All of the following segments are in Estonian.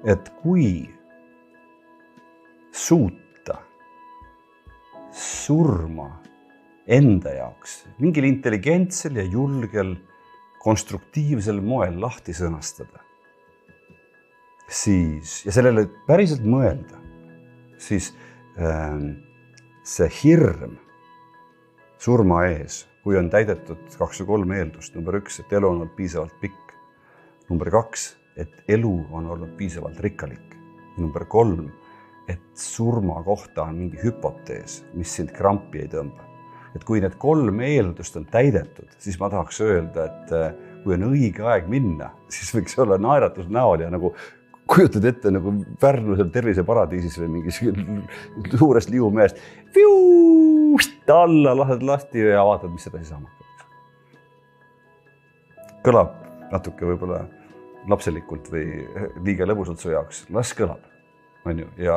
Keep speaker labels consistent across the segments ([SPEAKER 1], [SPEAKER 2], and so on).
[SPEAKER 1] et kui suuta surma enda jaoks mingil intelligentsel ja julgel konstruktiivsel moel lahti sõnastada, siis, ja sellele päriselt mõelda, siis see hirm surma ees, kui on täidetud 2 või 3 eeldust. Number 1, et elu on olnud piisavalt pikk. Number 2, et elu on olnud piisavalt rikkalik. Number 3, et surma kohta on mingi hüpotees, mis sind krampi ei tõmba. Et kui need 3 eeldust on täidetud, siis ma tahaks öelda, et kui on õige aeg minna, siis võiks olla naeratus näol ja nagu kujutad ette nagu Pärnu terviseparadiisis või mingis suurest liumäest alla lased lasti ja vaatad, mis seda siis saama hakkab. Kõlab natuke võib-olla lapselikult või liiga lõbusalt su jaoks. Las kõlab. Ja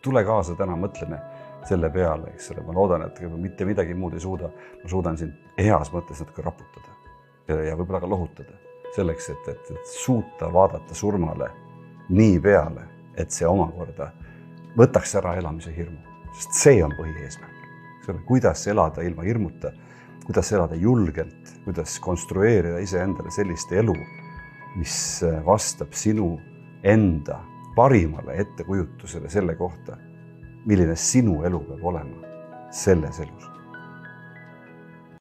[SPEAKER 1] tule kaasa täna, mõtleme selle peale. Ma loodan, et mitte midagi muud ei suuda. Ma suudan sind heas mõttes natuke raputada ja võib-olla ka lohutada. Selleks, et suuta vaadata surmale nii peale, et see omakorda võtaks ära elamise hirmu. Sest see on põhieesmärk. Kuidas elada ilma hirmuta, kuidas elada julgelt, kuidas konstrueerida iseendale sellist elu, mis vastab sinu enda parimale ettekujutusele selle kohta, milline sinu elu peab olema selles elus.